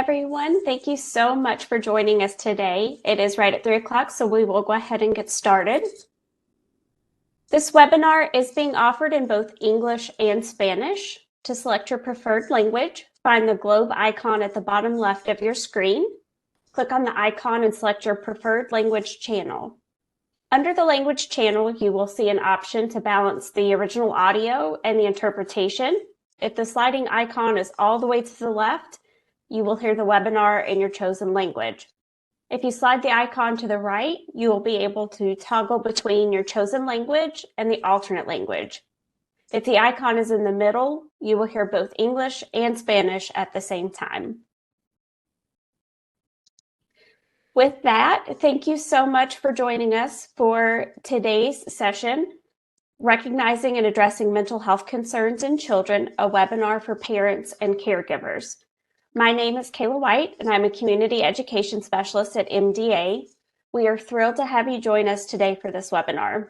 everyone. Thank you so much for joining us today. It is right at 3 o'clock, so we will go ahead and get started. This webinar is being offered in both English and Spanish. To select your preferred language, find the globe icon at the bottom left of your screen. Click on the icon and select your preferred language channel. Under the language channel, you will see an option to balance the original audio and the interpretation. If the sliding icon is all the way to the left, you will hear the webinar in your chosen language. If you slide the icon to the right, you will be able to toggle between your chosen language and the alternate language. If the icon is in the middle, you will hear both English and Spanish at the same time. With that, thank you so much for joining us for today's session, Recognizing and Addressing Mental Health Concerns in Children, a webinar for parents and caregivers. My name is Kayla White, and I'm a Community Education Specialist at MDA. We are thrilled to have you join us today for this webinar.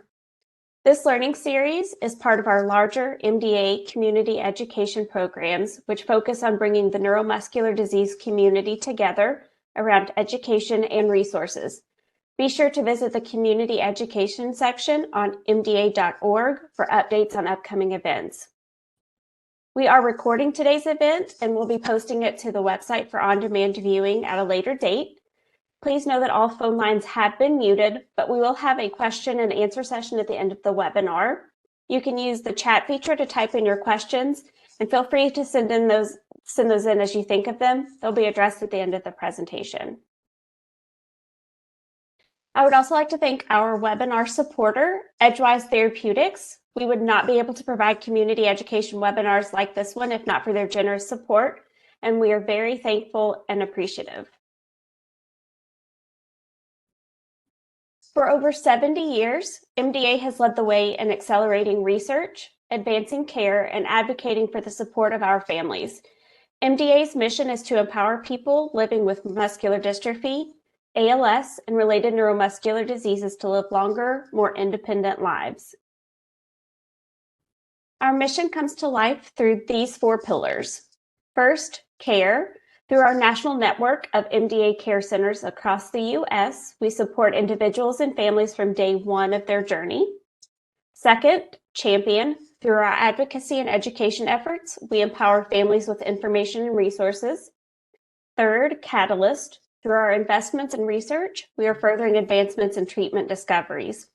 This learning series is part of our larger MDA community education programs, which focus on bringing the neuromuscular disease community together around education and resources. Be sure to visit the community education section on mda.org for updates on upcoming events. We are recording today's event and we'll be posting it to the website for on-demand viewing at a later date. Please know that all phone lines have been muted, but we will have a question and answer session at the end of the webinar. You can use the chat feature to type in your questions, and feel free to send those in as you think of them. They'll be addressed at the end of the presentation. I would also like to thank our webinar supporter, Edgewise Therapeutics. We would not be able to provide community education webinars like this one if not for their generous support, and we are very thankful and appreciative. For over 70 years, MDA has led the way in accelerating research, advancing care, and advocating for the support of our families. MDA's mission is to empower people living with muscular dystrophy, ALS, and related neuromuscular diseases to live longer, more independent lives. Our mission comes to life through these 4 pillars. First, care. Through our national network of MDA care centers across the U.S., we support individuals and families from day one of their journey. Second, champion. Through our advocacy and education efforts, we empower families with information and resources. Third, catalyst. Through our investments in research, we are furthering advancements in treatment discoveries.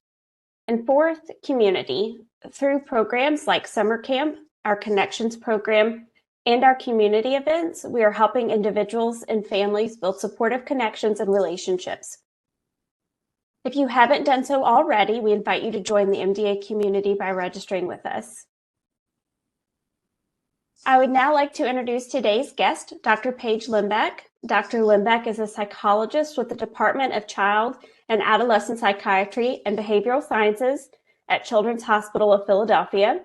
And fourth, community. Through programs like Summer Camp, our Connections program, and our community events, we are helping individuals and families build supportive connections and relationships. If you haven't done so already, we invite you to join the MDA community by registering with us. I would now like to introduce today's guest, Dr. Paige Lembeck. Dr. Lembeck is a psychologist with the Department of Child and Adolescent Psychiatry and Behavioral Sciences at Children's Hospital of Philadelphia.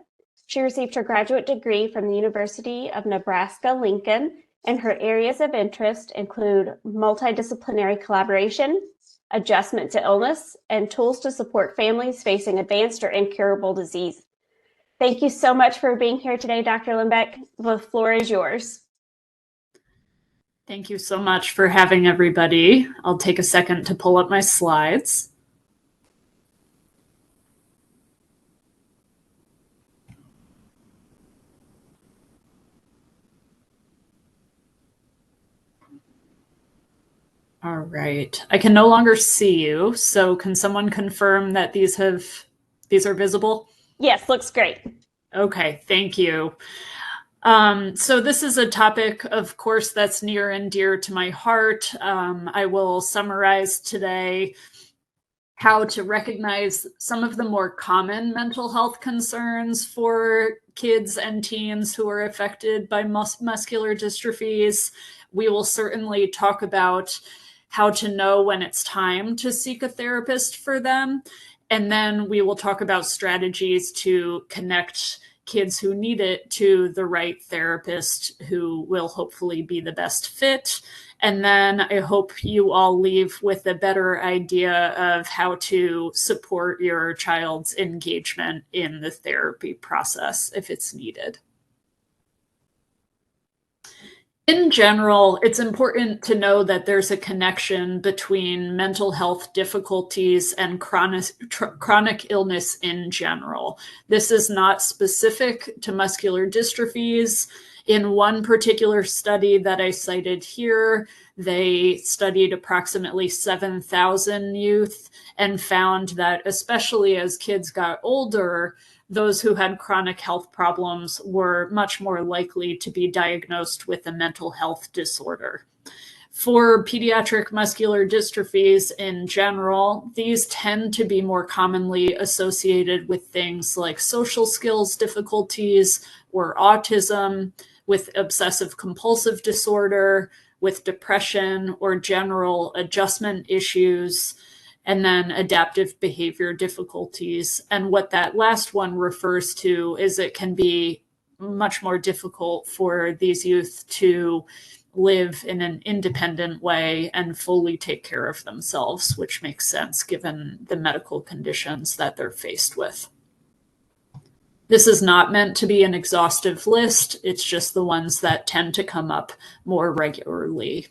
She received her graduate degree from the University of Nebraska-Lincoln, and her areas of interest include multidisciplinary collaboration, adjustment to illness, and tools to support families facing advanced or incurable disease. Thank you so much for being here today, Dr. Lembeck. The floor is yours. Thank you so much for having everybody. I'll take a second to pull up my slides. All right, I can no longer see you, so can someone confirm that these are visible? Yes, looks great. Okay, thank you. So this is a topic, of course, that's near and dear to my heart. I will summarize today how to recognize some of the more common mental health concerns for kids and teens who are affected by muscular dystrophies. We will certainly talk about how to know when it's time to seek a therapist for them. And then we will talk about strategies to connect kids who need it to the right therapist who will hopefully be the best fit. And then I hope you all leave with a better idea of how to support your child's engagement in the therapy process if it's needed. In general, it's important to know that there's a connection between mental health difficulties and chronic illness in general. This is not specific to muscular dystrophies. In one particular study that I cited here, they studied approximately 7,000 youth and found that, especially as kids got older, those who had chronic health problems were much more likely to be diagnosed with a mental health disorder. For pediatric muscular dystrophies in general, these tend to be more commonly associated with things like social skills difficulties or autism, with obsessive compulsive disorder, with depression or general adjustment issues, and then adaptive behavior difficulties. And what that last one refers to is it can be much more difficult for these youth to live in an independent way and fully take care of themselves, which makes sense given the medical conditions that they're faced with. This is not meant to be an exhaustive list. It's just the ones that tend to come up more regularly.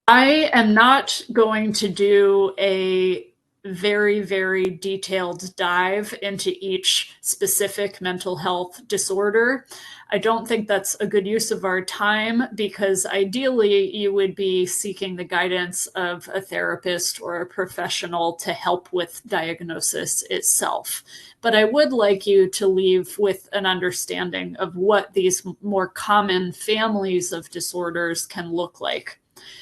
I am not going to do a very, very detailed dive into each specific mental health disorder. I don't think that's a good use of our time, because ideally you would be seeking the guidance of a therapist or a professional to help with diagnosis itself. But I would like you to leave with an understanding of what these more common families of disorders can look like.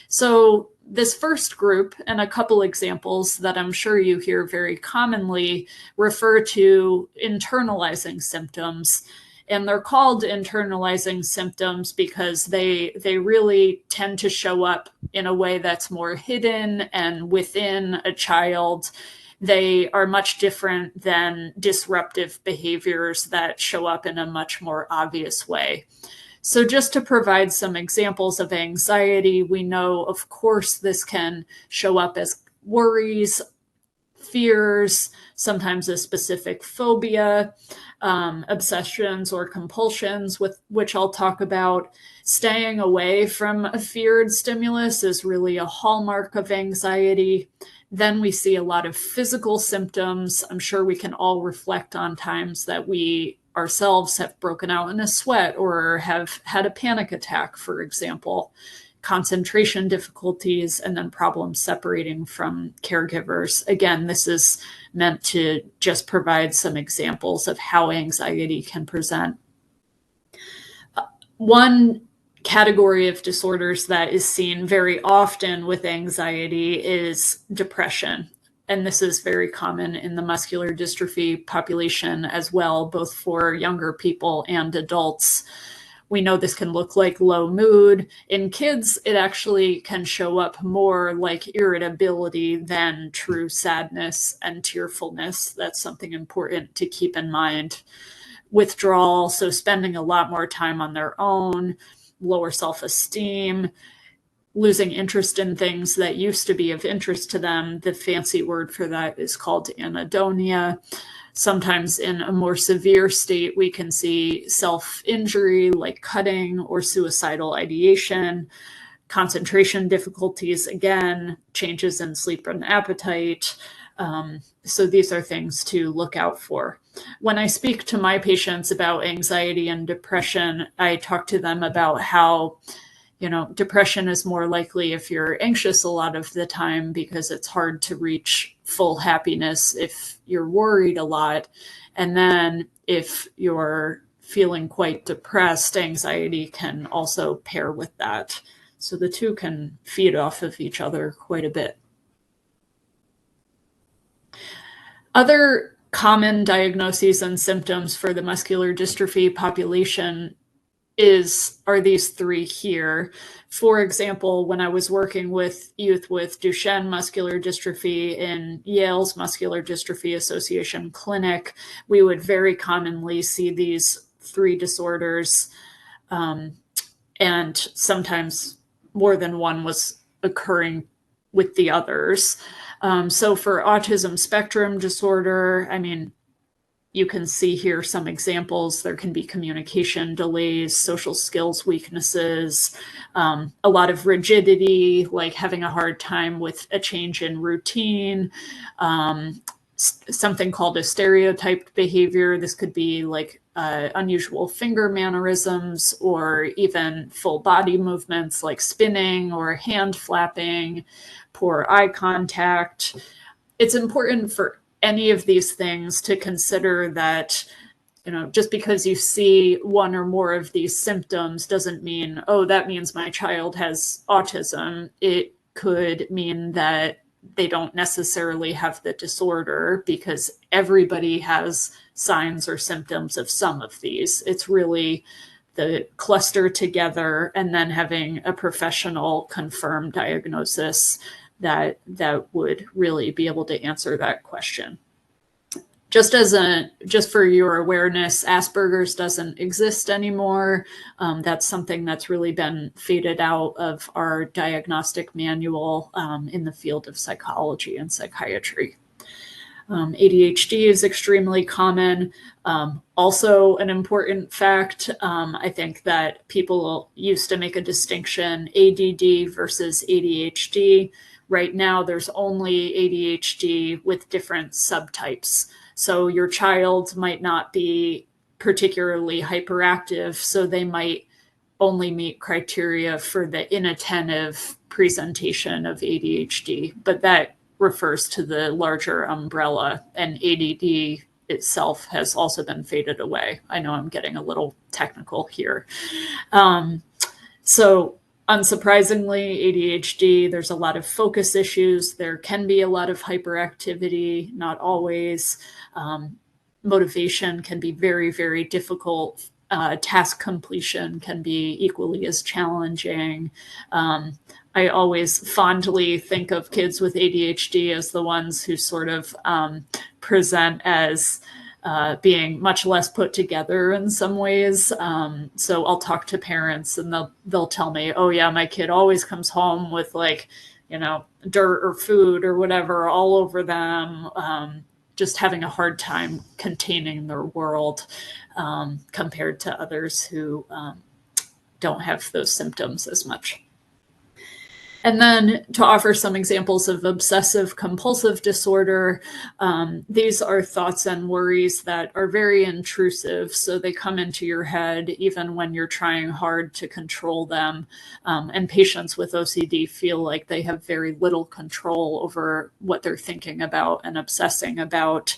So this first group, and a couple examples that I'm sure you hear very commonly, refer to internalizing symptoms. And they're called internalizing symptoms because they really tend to show up in a way that's more hidden and within a child. They are much different than disruptive behaviors that show up in a much more obvious way. So just to provide some examples of anxiety, we know, of course, this can show up as worries, fears, sometimes a specific phobia, obsessions or compulsions, with which I'll talk about. Staying away from a feared stimulus is really a hallmark of anxiety. Then we see a lot of physical symptoms. I'm sure we can all reflect on times that we ourselves have broken out in a sweat or have had a panic attack, for example. Concentration difficulties, and then problems separating from caregivers. Again, this is meant to just provide some examples of how anxiety can present. One category of disorders that is seen very often with anxiety is depression. And this is very common in the muscular dystrophy population as well, both for younger people and adults. We know this can look like low mood. In kids, it actually can show up more like irritability than true sadness and tearfulness. That's something important to keep in mind. Withdrawal, so spending a lot more time on their own, lower self-esteem, losing interest in things that used to be of interest to them. The fancy word for that is called anhedonia. Sometimes in a more severe state, we can see self-injury like cutting or suicidal ideation, concentration difficulties, again, changes in sleep and appetite. So these are things to look out for. When I speak to my patients about anxiety and depression, I talk to them about how depression is more likely if you're anxious a lot of the time, because it's hard to reach full happiness if you're worried a lot. And then if you're feeling quite depressed, anxiety can also pair with that. So the two can feed off of each other quite a bit. Other common diagnoses and symptoms for the muscular dystrophy population are these three here. For example, when I was working with youth with Duchenne muscular dystrophy in Yale's Muscular Dystrophy Association clinic, we would very commonly see these three disorders, and sometimes more than one was occurring with the others. So for autism spectrum disorder, you can see here some examples. There can be communication delays, social skills weaknesses, a lot of rigidity, like having a hard time with a change in routine, something called a stereotyped behavior. This could be like unusual finger mannerisms or even full body movements like spinning or hand flapping, poor eye contact. It's important for any of these things to consider that, just because you see one or more of these symptoms doesn't mean, oh, that means my child has autism. It could mean that they don't necessarily have the disorder, because everybody has signs or symptoms of some of these. It's really the cluster together and then having a professional confirmed diagnosis that would really be able to answer that question. Just for your awareness, Asperger's doesn't exist anymore. That's something that's really been faded out of our diagnostic manual in the field of psychology and psychiatry. ADHD is extremely common. Also an important fact, I think that people used to make a distinction, ADD versus ADHD. Right now, there's only ADHD with different subtypes. So your child might not be particularly hyperactive, so they might only meet criteria for the inattentive presentation of ADHD, but that refers to the larger umbrella, and ADD itself has also been faded away. I know I'm getting a little technical here. So unsurprisingly, ADHD, there's a lot of focus issues. There can be a lot of hyperactivity, not always. Motivation can be very, very difficult. Task completion can be equally as challenging. I always fondly think of kids with ADHD as the ones who sort of present as being much less put together in some ways. So I'll talk to parents and they'll tell me, oh yeah, my kid always comes home with like, dirt or food or whatever all over them, just having a hard time containing their world compared to others who don't have those symptoms as much. And then to offer some examples of obsessive compulsive disorder, these are thoughts and worries that are very intrusive. So they come into your head even when you're trying hard to control them. And patients with OCD feel like they have very little control over what they're thinking about and obsessing about.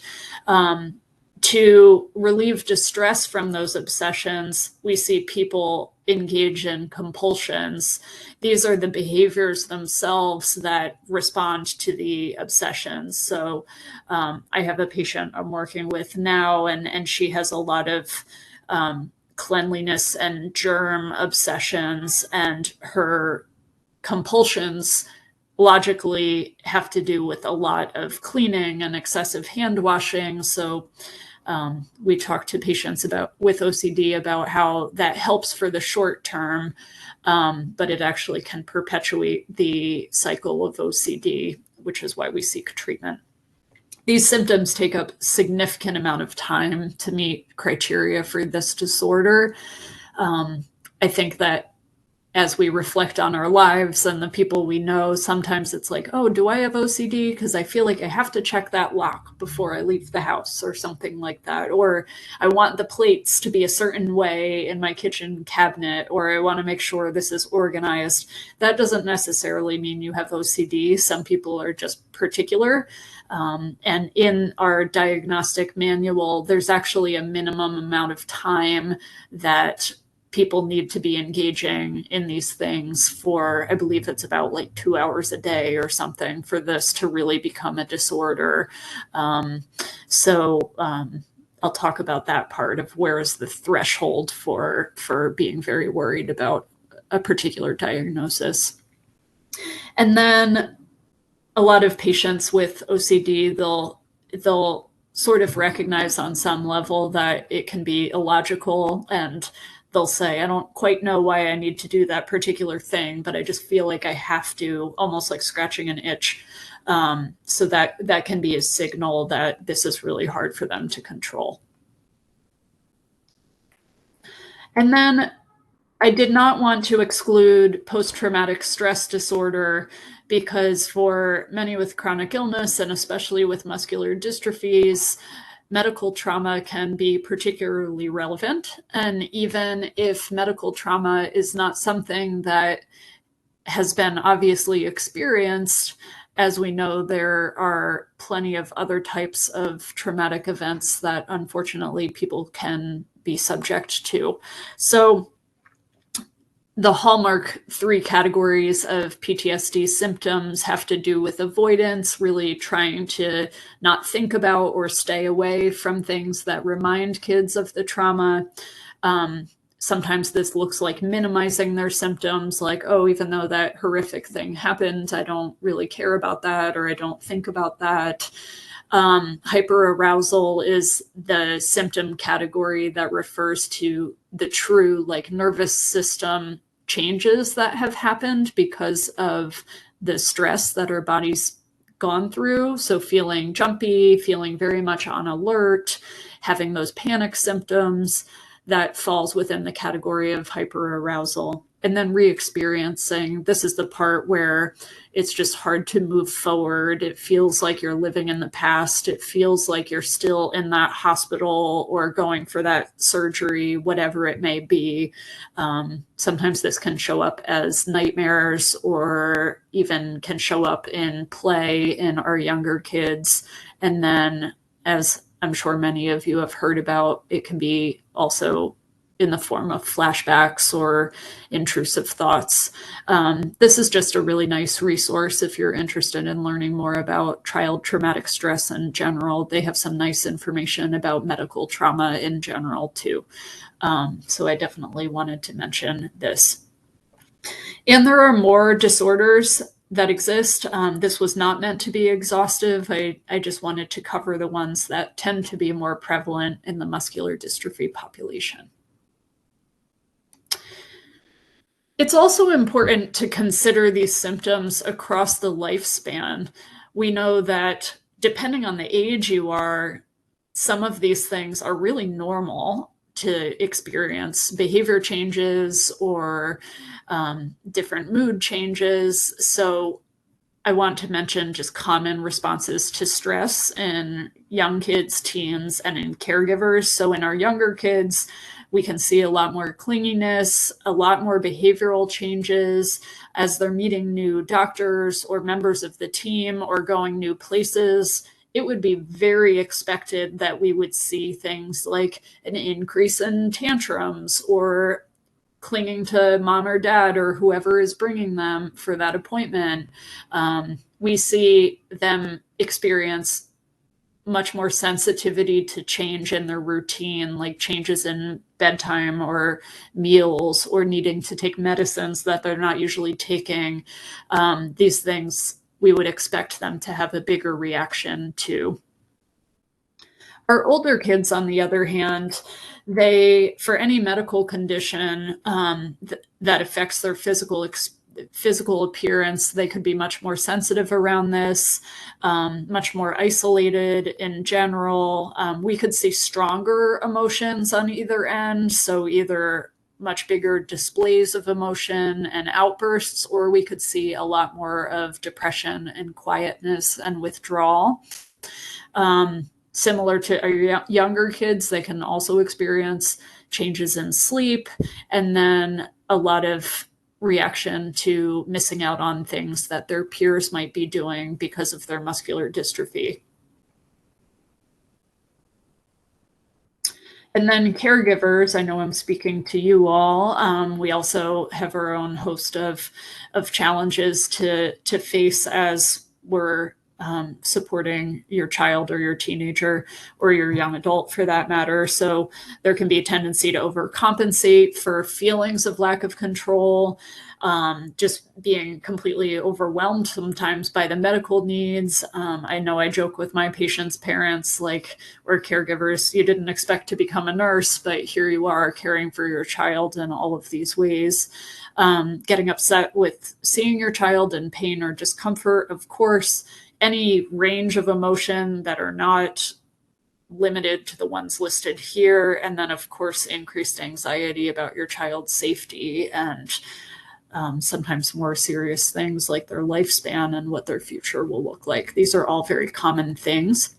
To relieve distress from those obsessions, we see people engage in compulsions. These are the behaviors themselves that respond to the obsessions. So I have a patient I'm working with now, and she has a lot of cleanliness and germ obsessions, and her compulsions logically have to do with a lot of cleaning and excessive hand washing. So we talk to patients with OCD about how that helps for the short term, but it actually can perpetuate the cycle of OCD, which is why we seek treatment. These symptoms take up a significant amount of time to meet criteria for this disorder. I think that as we reflect on our lives and the people we know, sometimes it's like, oh, do I have OCD? Because I feel like I have to check that lock before I leave the house or something like that. Or I want the plates to be a certain way in my kitchen cabinet, or I want to make sure this is organized. That doesn't necessarily mean you have OCD. Some people are just particular. And in our diagnostic manual, there's actually a minimum amount of time that people need to be engaging in these things for, I believe it's about like 2 hours a day or something for this to really become a disorder. So I'll talk about that part of where is the threshold for being very worried about a particular diagnosis. And then a lot of patients with OCD, they'll sort of recognize on some level that it can be illogical, and they'll say, I don't quite know why I need to do that particular thing, but I just feel like I have to, almost like scratching an itch. So that can be a signal that this is really hard for them to control. And then I did not want to exclude post-traumatic stress disorder, because for many with chronic illness, and especially with muscular dystrophies, medical trauma can be particularly relevant. And even if medical trauma is not something that has been obviously experienced, as we know, there are plenty of other types of traumatic events that unfortunately people can be subject to. So the hallmark 3 categories of PTSD symptoms have to do with avoidance, really trying to not think about or stay away from things that remind kids of the trauma. Sometimes this looks like minimizing their symptoms, like, oh, even though that horrific thing happened, I don't really care about that, or I don't think about that. Hyperarousal is the symptom category that refers to the true nervous system changes that have happened because of the stress that our body's gone through. So feeling jumpy, feeling very much on alert, having those panic symptoms, that falls within the category of hyperarousal. And then re-experiencing, this is the part where it's just hard to move forward. It feels like you're living in the past. It feels like you're still in that hospital or going for that surgery, whatever it may be. Sometimes this can show up as nightmares, or even can show up in play in our younger kids. And then, as I'm sure many of you have heard about, it can be also in the form of flashbacks or intrusive thoughts. This is just a really nice resource if you're interested in learning more about child traumatic stress in general. They have some nice information about medical trauma in general too. So I definitely wanted to mention this. And there are more disorders that exist. This was not meant to be exhaustive. I just wanted to cover the ones that tend to be more prevalent in the muscular dystrophy population. It's also important to consider these symptoms across the lifespan. We know that depending on the age you are, some of these things are really normal to experience. Behavior changes or different mood changes. So I want to mention just common responses to stress in young kids, teens, and in caregivers. So in our younger kids, we can see a lot more clinginess, a lot more behavioral changes as they're meeting new doctors or members of the team or going new places. It would be very expected that we would see things like an increase in tantrums or clinging to mom or dad or whoever is bringing them for that appointment. We see them experience much more sensitivity to change in their routine, like changes in bedtime or meals or needing to take medicines that they're not usually taking. These things we would expect them to have a bigger reaction to. Our older kids, on the other hand, they, for any medical condition that affects their physical appearance, they could be much more sensitive around this, much more isolated in general. We could see stronger emotions on either end, so either much bigger displays of emotion and outbursts, or we could see a lot more of depression and quietness and withdrawal. Similar to our younger kids, they can also experience changes in sleep, and then a lot of reaction to missing out on things that their peers might be doing because of their muscular dystrophy. And then caregivers, I know I'm speaking to you all. We also have our own host of challenges to face as we're supporting your child or your teenager or your young adult for that matter. So there can be a tendency to overcompensate for feelings of lack of control, just being completely overwhelmed sometimes by the medical needs. I know I joke with my patients' parents, like, or caregivers, you didn't expect to become a nurse, but here you are caring for your child in all of these ways. Getting upset with seeing your child in pain or discomfort, of course. any range of emotion that are not limited to the ones listed here. And then, of course, increased anxiety about your child's safety and sometimes more serious things like their lifespan and what their future will look like. These are all very common things.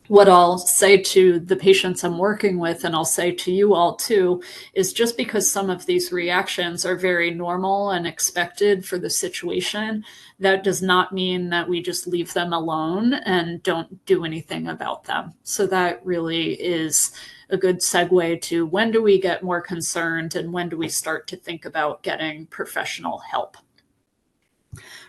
What I'll say to the patients I'm working with, and I'll say to you all too, is just because some of these reactions are very normal and expected for the situation, that does not mean that we just leave them alone and don't do anything about them. So that really is a good segue to when do we get more concerned and when do we start to think about getting professional help.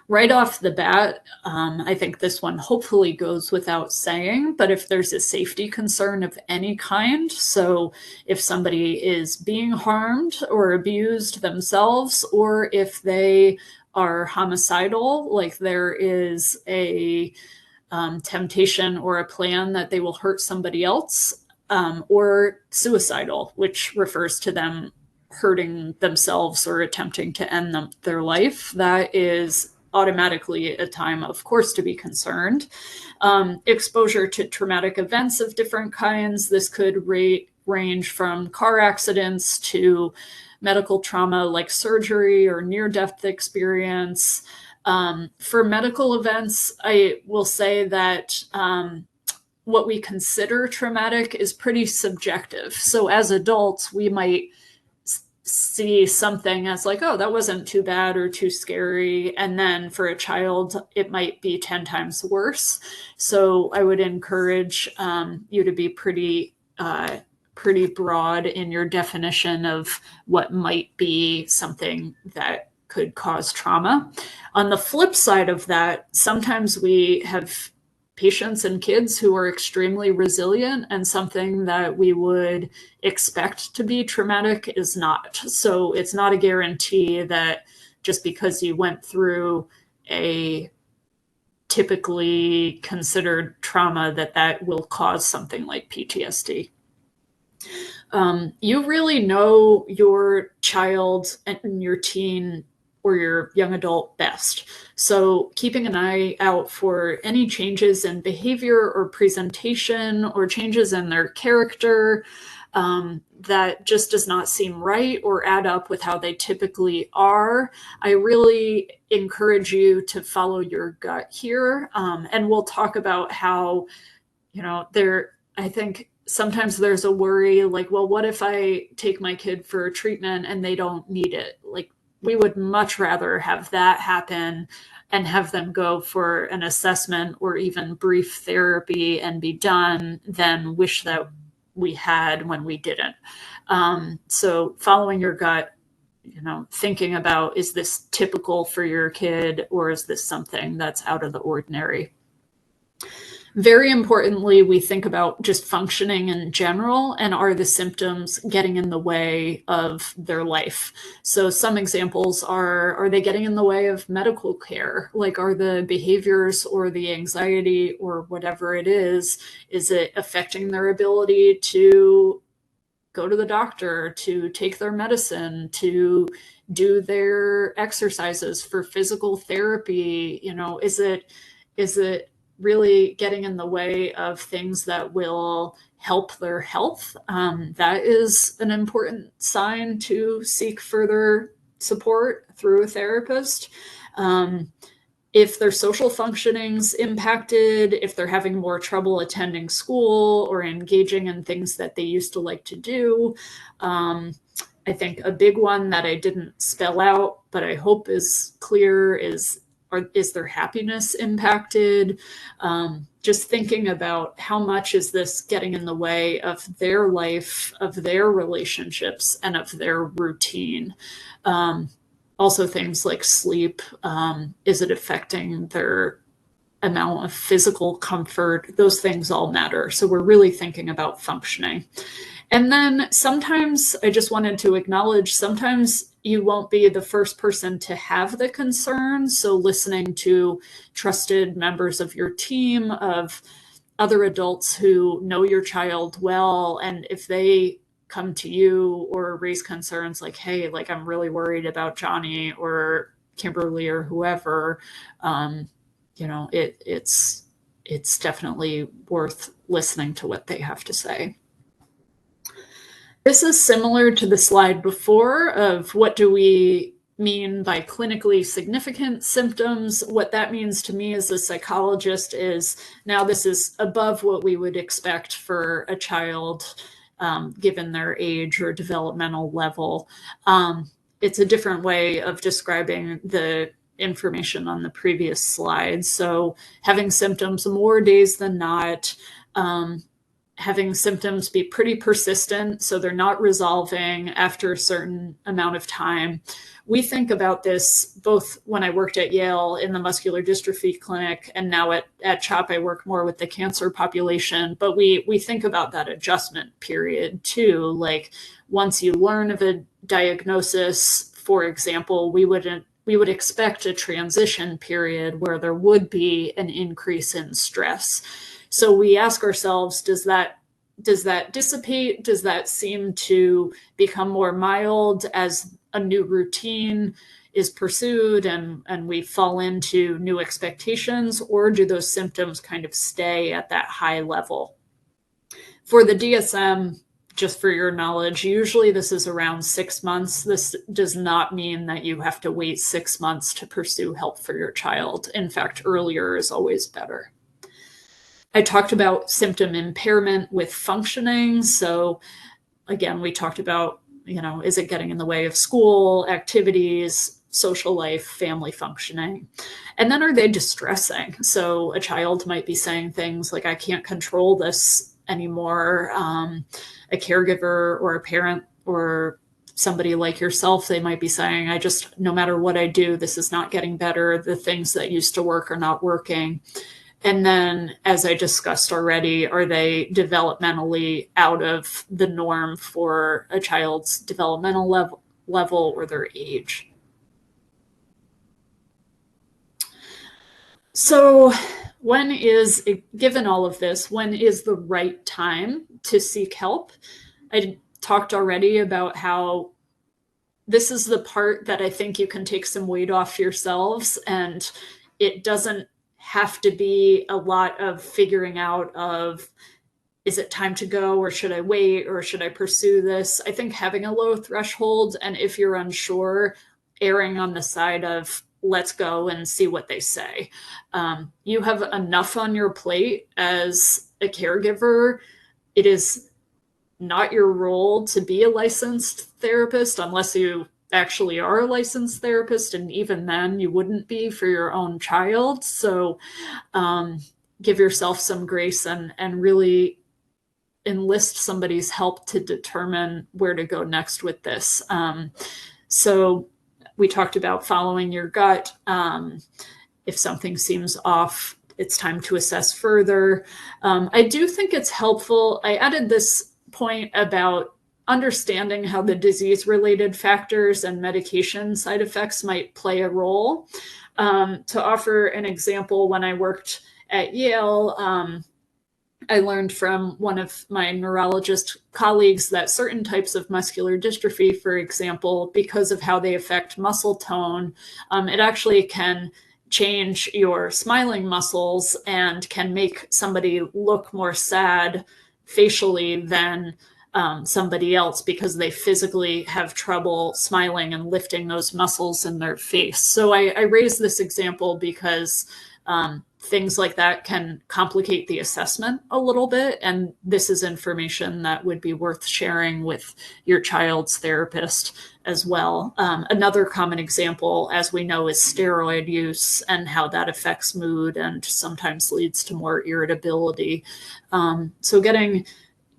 Right off the bat, I think this one hopefully goes without saying, but if there's a safety concern of any kind, so if somebody is being harmed or abused themselves, or if they are homicidal, like there is a temptation or a plan that they will hurt somebody else, or suicidal, which refers to them hurting themselves or attempting to end their life, that is automatically a time, of course, to be concerned. Exposure to traumatic events of different kinds. This could range from car accidents to medical trauma like surgery or near-death experience. For medical events, I will say that what we consider traumatic is pretty subjective. So as adults, we might see something as like, oh, that wasn't too bad or too scary. And then for a child, it might be 10 times worse. So I would encourage you to be pretty broad in your definition of what might be something that could cause trauma. On the flip side of that, sometimes we have patients and kids who are extremely resilient, and something that we would expect to be traumatic is not. So it's not a guarantee that just because you went through a typically considered trauma that will cause something like PTSD. You really know your child and your teen or your young adult best. So keeping an eye out for any changes in behavior or presentation or changes in their character that just does not seem right or add up with how they typically are. I really encourage you to follow your gut here. And we'll talk about how, I think sometimes there's a worry like, well, what if I take my kid for treatment and they don't need it? Like, we would much rather have that happen and have them go for an assessment or even brief therapy and be done than wish that we had when we didn't. So following your gut, thinking about, is this typical for your kid or is this something that's out of the ordinary? Very importantly, we think about just functioning in general, and are the symptoms getting in the way of their life? So some examples are they getting in the way of medical care? Like, are the behaviors or the anxiety or whatever it is it affecting their ability to go to the doctor, to take their medicine, to do their exercises for physical therapy? Is it really getting in the way of things that will help their health? That is an important sign to seek further support through a therapist. If their social functioning's impacted, if they're having more trouble attending school or engaging in things that they used to like to do. I think a big one that I didn't spell out, but I hope is clear is their happiness impacted? Just thinking about how much is this getting in the way of their life, of their relationships, and of their routine. Also things like sleep. Is it affecting their amount of physical comfort? Those things all matter. So we're really thinking about functioning. And then sometimes I just wanted to acknowledge, sometimes you won't be the first person to have the concern. So listening to trusted members of your team, of other adults who know your child well, and if they come to you or raise concerns like, hey, like, I'm really worried about Johnny or Kimberly or whoever, it's definitely worth listening to what they have to say. This is similar to the slide before of what do we mean by clinically significant symptoms. What that means to me as a psychologist is, now this is above what we would expect for a child given their age or developmental level. It's a different way of describing the information on the previous slide. So having symptoms more days than not, having symptoms be pretty persistent, so they're not resolving after a certain amount of time. We think about this both when I worked at Yale in the muscular dystrophy clinic, and now at CHOP, I work more with the cancer population, but we think about that adjustment period too. Like once you learn of a diagnosis, for example, we would expect a transition period where there would be an increase in stress. So we ask ourselves, does that dissipate? Does that seem to become more mild as a new routine is pursued and we fall into new expectations, or do those symptoms kind of stay at that high level? For the DSM, just for your knowledge, usually this is around 6 months. This does not mean that you have to wait 6 months to pursue help for your child. In fact, earlier is always better. I talked about symptom impairment with functioning. So again, we talked about, is it getting in the way of school, activities, social life, family functioning? And then are they distressing? So a child might be saying things like, I can't control this anymore. A caregiver or a parent or somebody like yourself, they might be saying, no matter what I do, this is not getting better. The things that used to work are not working. And then, as I discussed already, are they developmentally out of the norm for a child's developmental level or their age? So given all of this, when is the right time to seek help? I talked already about how this is the part that I think you can take some weight off yourselves, and it doesn't have to be a lot of figuring out of, is it time to go, or should I wait, or should I pursue this? I think having a low threshold, and if you're unsure, erring on the side of let's go and see what they say. You have enough on your plate as a caregiver. It is not your role to be a licensed therapist unless you actually are a licensed therapist, and even then you wouldn't be for your own child. So give yourself some grace and really enlist somebody's help to determine where to go next with this. So we talked about following your gut. If something seems off, it's time to assess further. I do think it's helpful. I added this point about understanding how the disease-related factors and medication side effects might play a role. To offer an example, when I worked at Yale, I learned from one of my neurologist colleagues that certain types of muscular dystrophy, for example, because of how they affect muscle tone, it actually can change your smiling muscles and can make somebody look more sad facially than somebody else, because they physically have trouble smiling and lifting those muscles in their face. So I raise this example because things like that can complicate the assessment a little bit. And this is information that would be worth sharing with your child's therapist as well. Another common example, as we know, is steroid use and how that affects mood and sometimes leads to more irritability. So getting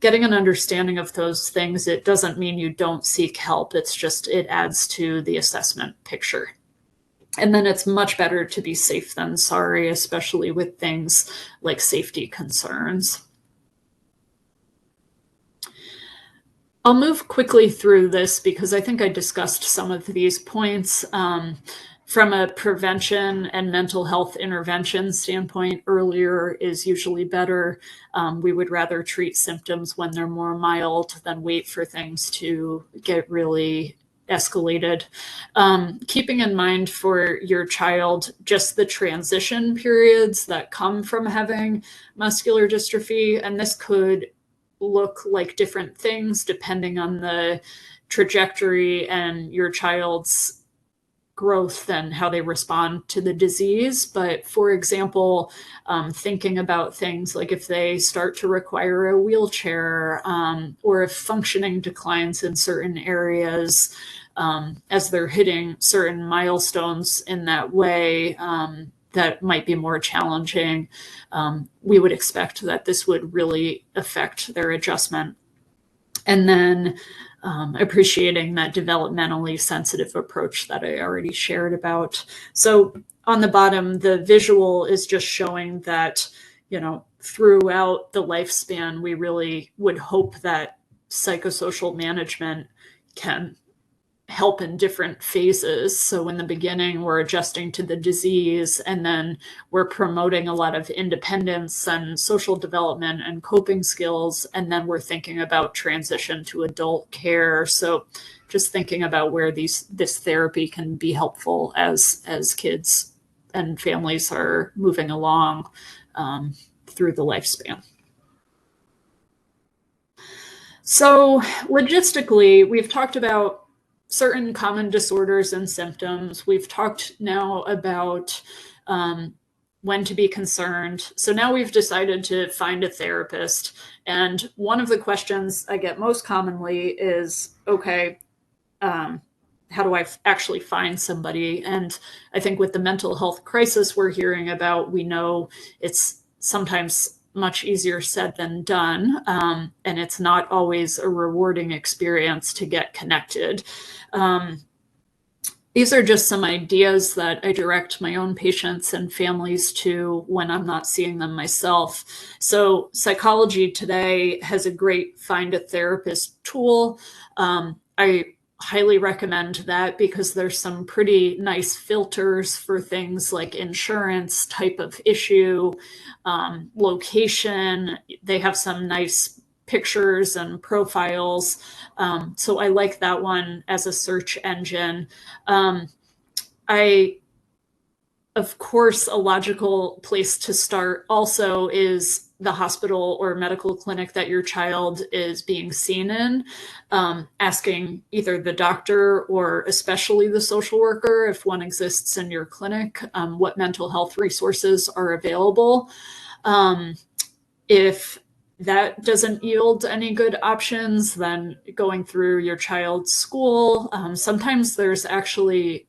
an understanding of those things, it doesn't mean you don't seek help. It's just, it adds to the assessment picture. And then it's much better to be safe than sorry, especially with things like safety concerns. I'll move quickly through this because I think I discussed some of these points. From a prevention and mental health intervention standpoint, earlier is usually better. We would rather treat symptoms when they're more mild than wait for things to get really escalated. Keeping in mind for your child just the transition periods that come from having muscular dystrophy, and this could look like different things depending on the trajectory and your child's growth and how they respond to the disease. But for example, thinking about things like if they start to require a wheelchair, or if functioning declines in certain areas as they're hitting certain milestones in that way, that might be more challenging, we would expect that this would really affect their adjustment. And then appreciating that developmentally sensitive approach that I already shared about. So on the bottom, the visual is just showing that, throughout the lifespan, we really would hope that psychosocial management can help in different phases. So in the beginning, we're adjusting to the disease, and then we're promoting a lot of independence and social development and coping skills. And then we're thinking about transition to adult care. So just thinking about where this therapy can be helpful as kids and families are moving along through the lifespan. So logistically, we've talked about certain common disorders and symptoms. We've talked now about when to be concerned. So now we've decided to find a therapist. And one of the questions I get most commonly is, okay, how do I actually find somebody? And I think with the mental health crisis we're hearing about, we know it's sometimes much easier said than done. And it's not always a rewarding experience to get connected. These are just some ideas that I direct my own patients and families to when I'm not seeing them myself. So Psychology Today has a great find a therapist tool. I highly recommend that because there's some pretty nice filters for things like insurance, type of issue, location. They have some nice pictures and profiles. So I like that one as a search engine. Of course, a logical place to start also is the hospital or medical clinic that your child is being seen in, asking either the doctor or especially the social worker, if one exists in your clinic, what mental health resources are available. If that doesn't yield any good options, then going through your child's school. Sometimes there's actually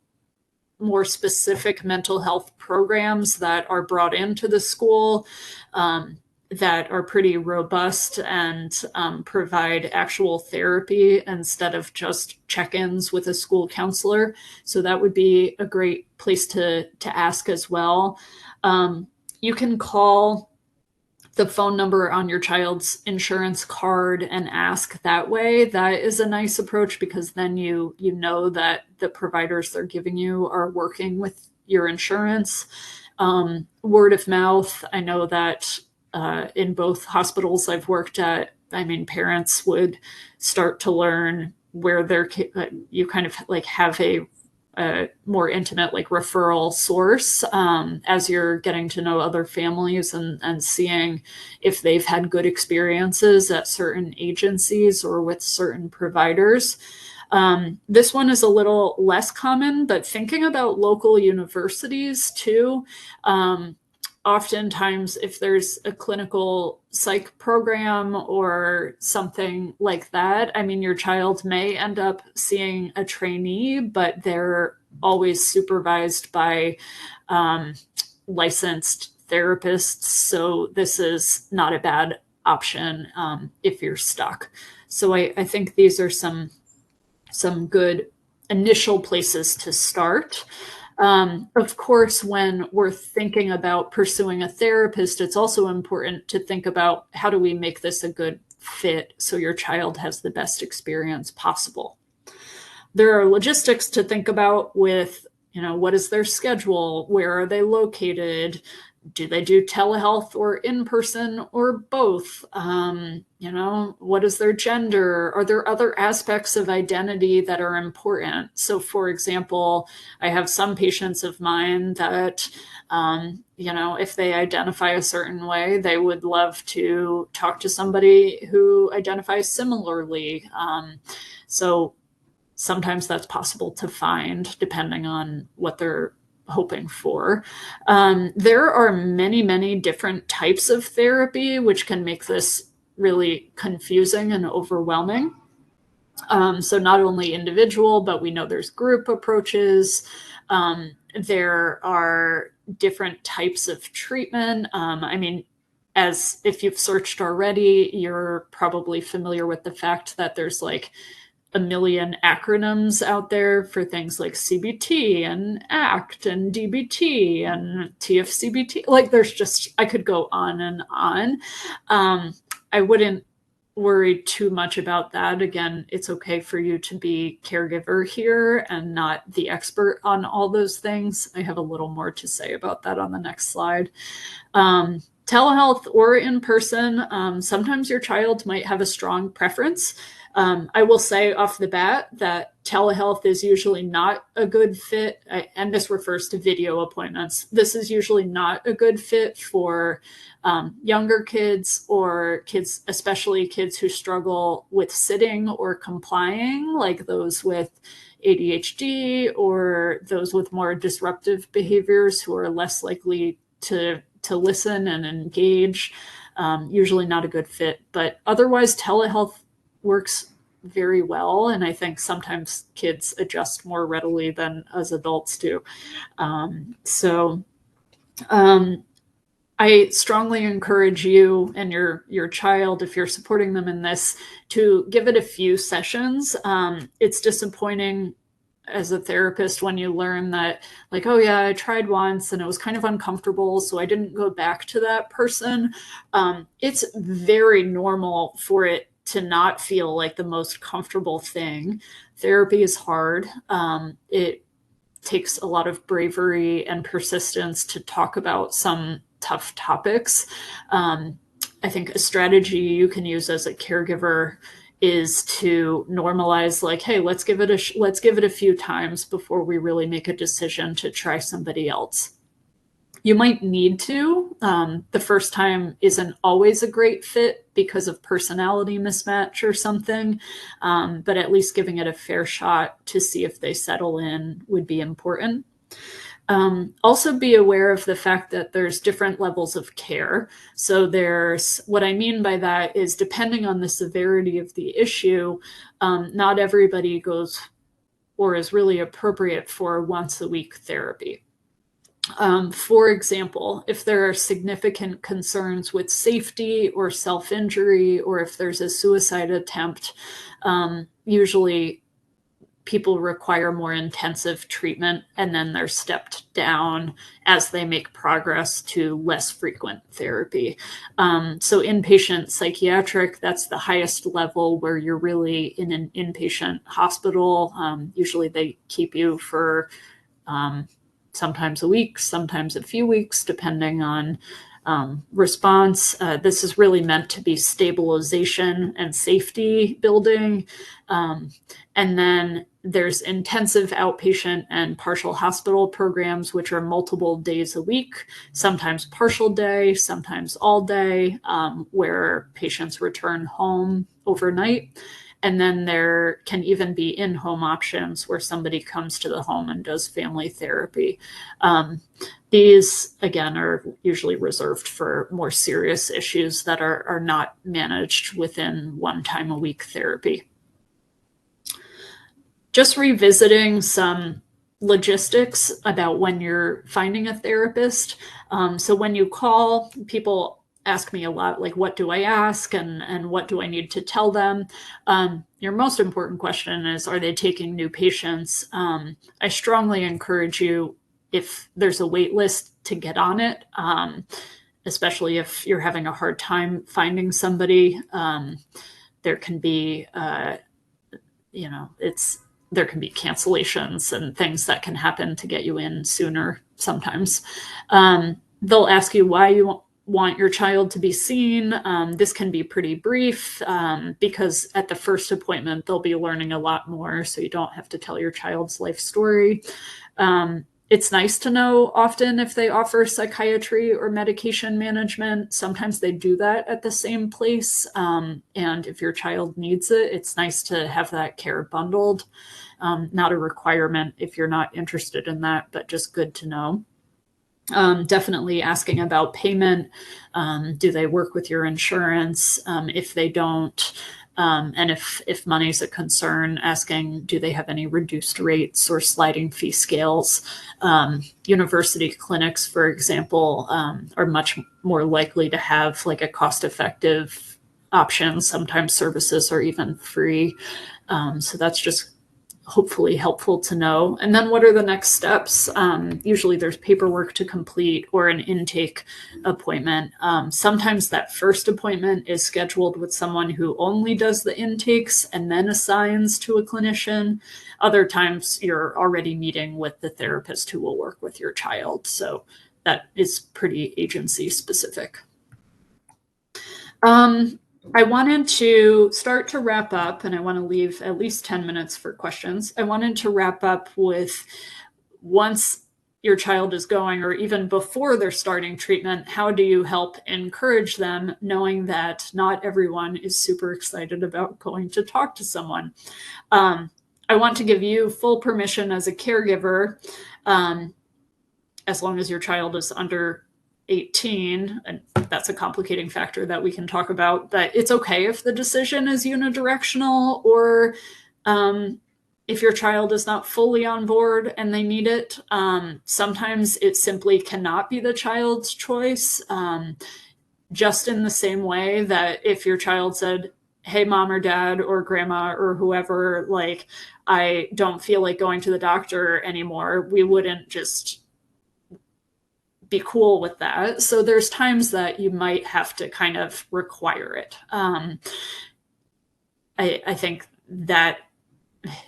more specific mental health programs that are brought into the school that are pretty robust and provide actual therapy instead of just check-ins with a school counselor. So that would be a great place to ask as well. You can call the phone number on your child's insurance card and ask that way. That is a nice approach because then you know that the providers they're giving you are working with your insurance. Word of mouth, I know that in both hospitals I've worked at, parents would start to learn where you kind of like have a more intimate like referral source as you're getting to know other families and seeing if they've had good experiences at certain agencies or with certain providers. This one is a little less common, but thinking about local universities too. Oftentimes, if there's a clinical psych program or something like that, your child may end up seeing a trainee, but they're always supervised by licensed therapists. So this is not a bad option if you're stuck. So I think these are some good initial places to start. Of course, when we're thinking about pursuing a therapist, it's also important to think about how do we make this a good fit so your child has the best experience possible. There are logistics to think about with, what is their schedule? Where are they located? Do they do telehealth or in person or both? What is their gender? Are there other aspects of identity that are important? So, for example, I have some patients of mine that, if they identify a certain way, they would love to talk to somebody who identifies similarly. So sometimes that's possible to find depending on what they're hoping for. There are many, many different types of therapy, which can make this really confusing and overwhelming. So not only individual, but we know there's group approaches. There are different types of treatment. As if you've searched already, you're probably familiar with the fact that there's like a million acronyms out there for things like CBT and ACT and DBT and TFCBT. Like I could go on and on. I wouldn't worry too much about that. Again, it's okay for you to be caregiver here and not the expert on all those things. I have a little more to say about that on the next slide. Telehealth or in person, sometimes your child might have a strong preference. I will say off the bat that telehealth is usually not a good fit, and this refers to video appointments. This is usually not a good fit for younger kids or kids, especially kids who struggle with sitting or complying, like those with ADHD or those with more disruptive behaviors who are less likely to listen and engage. Usually not a good fit, but otherwise telehealth works very well. And I think sometimes kids adjust more readily than as adults do. I strongly encourage you and your child, if you're supporting them in this, to give it a few sessions. It's disappointing as a therapist when you learn that, like, oh yeah, I tried once and it was kind of uncomfortable, so I didn't go back to that person. It's very normal for it to not feel like the most comfortable thing. Therapy is hard. It takes a lot of bravery and persistence to talk about some tough topics. I think a strategy you can use as a caregiver is to normalize, like, hey, let's give it a few times before we really make a decision to try somebody else. You might need to. The first time isn't always a great fit because of personality mismatch or something, but at least giving it a fair shot to see if they settle in would be important. Also be aware of the fact that there's different levels of care. So what I mean by that is, depending on the severity of the issue, not everybody goes or is really appropriate for once a week therapy. For example, if there are significant concerns with safety or self-injury, or if there's a suicide attempt, usually people require more intensive treatment, and then they're stepped down as they make progress to less frequent therapy. So inpatient psychiatric, that's the highest level where you're really in an inpatient hospital. Usually they keep you for sometimes a week, sometimes a few weeks, depending on response. This is really meant to be stabilization and safety building. And then there's intensive outpatient and partial hospital programs, which are multiple days a week, sometimes partial day, sometimes all day, where patients return home overnight. And then there can even be in-home options where somebody comes to the home and does family therapy. These, again, are usually reserved for more serious issues that are not managed within one time a week therapy. Just revisiting some logistics about when you're finding a therapist. So when you call, people ask me a lot, like, what do I ask and what do I need to tell them? Your most important question is, are they taking new patients? I strongly encourage you, if there's a wait list, to get on it, especially if you're having a hard time finding somebody. There can be, there can be cancellations and things that can happen to get you in sooner sometimes. they'll ask you why you want your child to be seen. This can be pretty brief because at the first appointment, they'll be learning a lot more, so you don't have to tell your child's life story. It's nice to know often if they offer psychiatry or medication management. Sometimes they do that at the same place. And if your child needs it, it's nice to have that care bundled. Not a requirement if you're not interested in that, but just good to know. Definitely asking about payment. Do they work with your insurance? If they don't, and if money's a concern, asking, do they have any reduced rates or sliding fee scales? University clinics, for example, are much more likely to have like a cost-effective option. Sometimes services are even free. So that's just hopefully helpful to know. And then what are the next steps? Usually there's paperwork to complete or an intake appointment. Sometimes that first appointment is scheduled with someone who only does the intakes and then assigns to a clinician. Other times you're already meeting with the therapist who will work with your child. So that is pretty agency specific. I wanted to start to wrap up, and I want to leave at least 10 minutes for questions. I wanted to wrap up with, once your child is going, or even before they're starting treatment, how do you help encourage them, knowing that not everyone is super excited about going to talk to someone? I want to give you full permission as a caregiver, as long as your child is under 18, and that's a complicating factor that we can talk about, that it's okay if the decision is unidirectional, or if your child is not fully on board and they need it. Sometimes it simply cannot be the child's choice. Just in the same way that if your child said, hey, mom or dad or grandma or whoever, like, I don't feel like going to the doctor anymore, we wouldn't just be cool with that. So there's times that you might have to kind of require it. I think that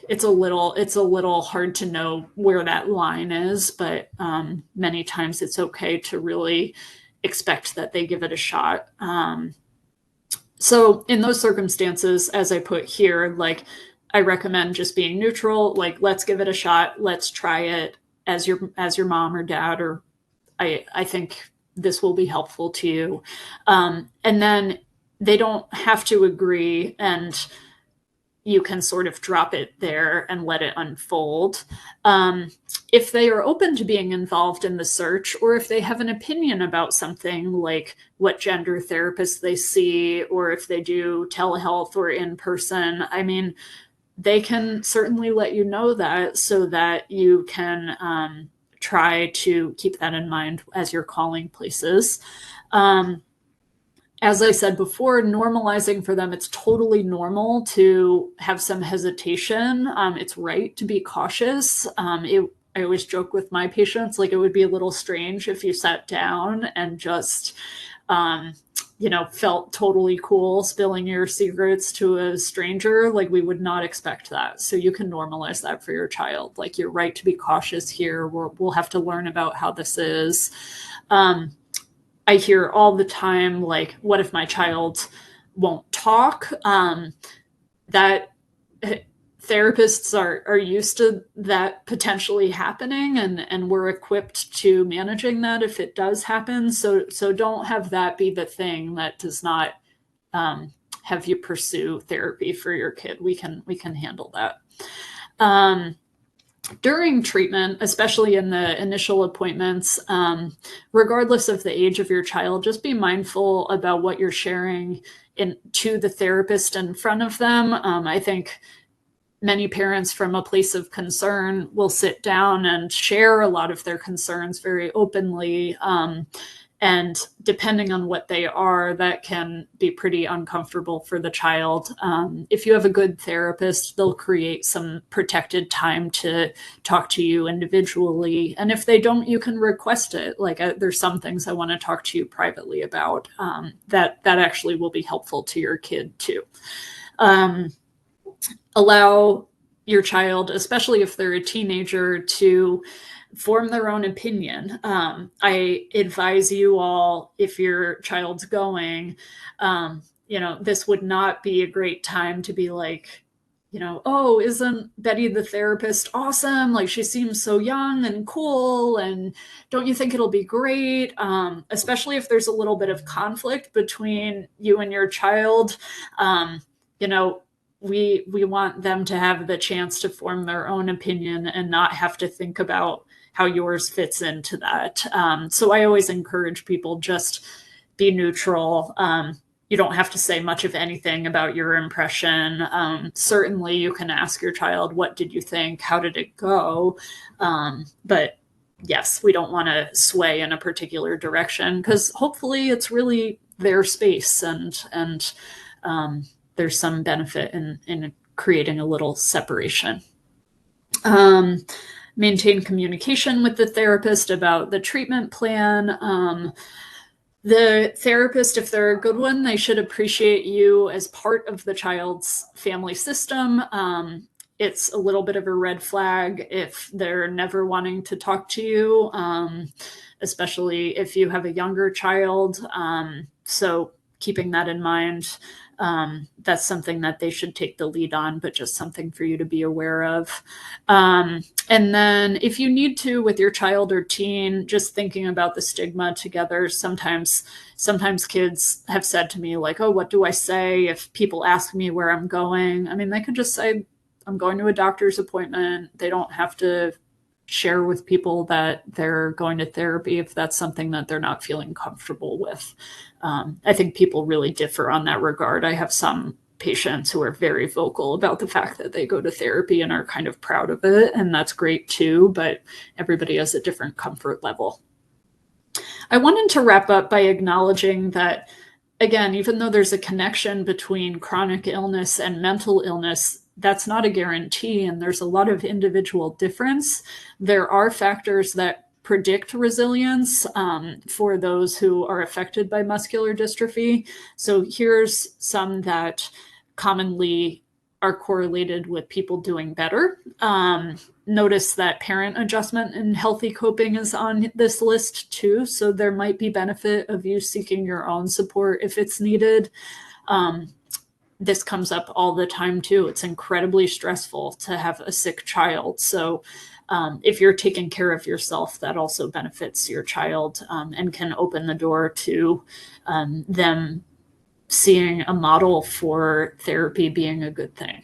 it's a little hard to know where that line is, but many times it's okay to really expect that they give it a shot. So in those circumstances, as I put here, like, I recommend just being neutral, like, let's give it a shot, let's try it as your mom or dad, or I think this will be helpful to you. And then they don't have to agree, and you can sort of drop it there and let it unfold. If they are open to being involved in the search, or if they have an opinion about something, like what gender therapists they see, or if they do telehealth or in person, I mean, they can certainly let you know that, so that you can try to keep that in mind as you're calling places. As I said before, normalizing for them, it's totally normal to have some hesitation. It's right to be cautious. I always joke with my patients, like, it would be a little strange if you sat down and just, felt totally cool spilling your secrets to a stranger. Like, we would not expect that. So you can normalize that for your child. Like, you're right to be cautious here. We'll have to learn about how this is. I hear all the time, like, what if my child won't talk? That therapists are used to that potentially happening, and we're equipped to managing that if it does happen. So don't have that be the thing that does not have you pursue therapy for your kid. We can handle that. During treatment, especially in the initial appointments, regardless of the age of your child, just be mindful about what you're sharing to the therapist in front of them. I think many parents, from a place of concern, will sit down and share a lot of their concerns very openly. And depending on what they are, that can be pretty uncomfortable for the child. If you have a good therapist, they'll create some protected time to talk to you individually. And if they don't, you can request it. Like, there's some things I want to talk to you privately about. That actually will be helpful to your kid too. Allow your child, especially if they're a teenager, to form their own opinion. I advise you all, if your child's going, this would not be a great time to be like, oh, isn't Betty the therapist awesome? Like, she seems so young and cool, and don't you think it'll be great? Especially if there's a little bit of conflict between you and your child. We want them to have the chance to form their own opinion and not have to think about how yours fits into that. So I always encourage people, just be neutral. You don't have to say much of anything about your impression. Certainly you can ask your child, what did you think? How did it go? But yes, we don't want to sway in a particular direction, because hopefully it's really their space, and there's some benefit in creating a little separation. Maintain communication with the therapist about the treatment plan. The therapist, if they're a good one, they should appreciate you as part of the child's family system. It's a little bit of a red flag if they're never wanting to talk to you, especially if you have a younger child. So keeping that in mind, that's something that they should take the lead on, but just something for you to be aware of. And then if you need to, with your child or teen, just thinking about the stigma together. Sometimes kids have said to me, like, oh, what do I say if people ask me where I'm going? I mean, they could just say, I'm going to a doctor's appointment. They don't have to share with people that they're going to therapy if that's something that they're not feeling comfortable with. I think people really differ on that regard. I have some patients who are very vocal about the fact that they go to therapy and are kind of proud of it, and that's great too, but everybody has a different comfort level. I wanted to wrap up by acknowledging that, again, even though there's a connection between chronic illness and mental illness, that's not a guarantee, and there's a lot of individual difference. There are factors that predict resilience for those who are affected by muscular dystrophy. So here's some that commonly are correlated with people doing better. Notice that parent adjustment and healthy coping is on this list too. So there might be benefit of you seeking your own support if it's needed. This comes up all the time too. It's incredibly stressful to have a sick child. So if you're taking care of yourself, that also benefits your child and can open the door to them seeing a model for therapy being a good thing.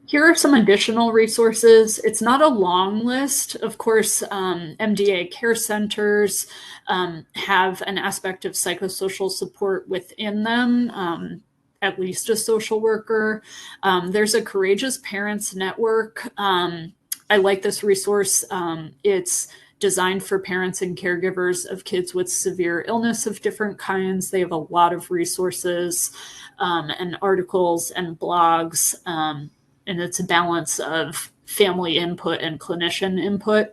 Here are some additional resources. It's not a long list. Of course, MDA care centers have an aspect of psychosocial support within them, at least a social worker. There's a Courageous Parents Network. I like this resource. It's designed for parents and caregivers of kids with severe illness of different kinds. They have a lot of resources and articles and blogs. And it's a balance of family input and clinician input.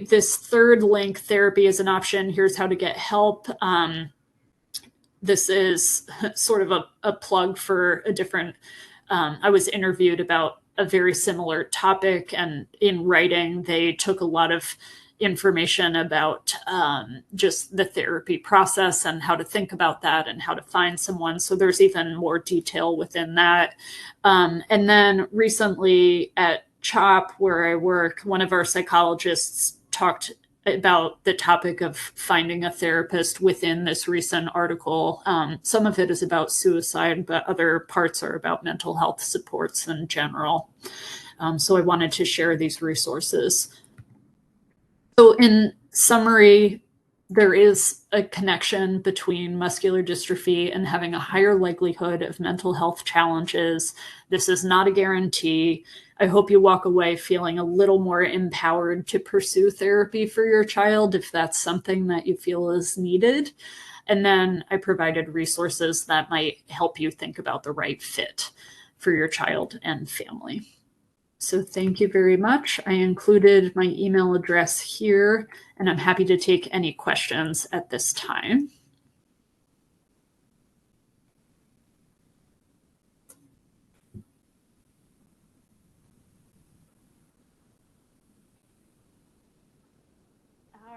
This third link, therapy is an option. Here's how to get help. This is sort of a plug for a different, I was interviewed about a very similar topic, and in writing, they took a lot of information about just the therapy process and how to think about that and how to find someone. So there's even more detail within that. And then recently at CHOP, where I work, one of our psychologists talked about the topic of finding a therapist within this recent article. Some of it is about suicide, but other parts are about mental health supports in general. So I wanted to share these resources. So in summary, there is a connection between muscular dystrophy and having a higher likelihood of mental health challenges. This is not a guarantee. I hope you walk away feeling a little more empowered to pursue therapy for your child if that's something that you feel is needed. And then I provided resources that might help you think about the right fit for your child and family. So thank you very much. I included my email address here, and I'm happy to take any questions at this time.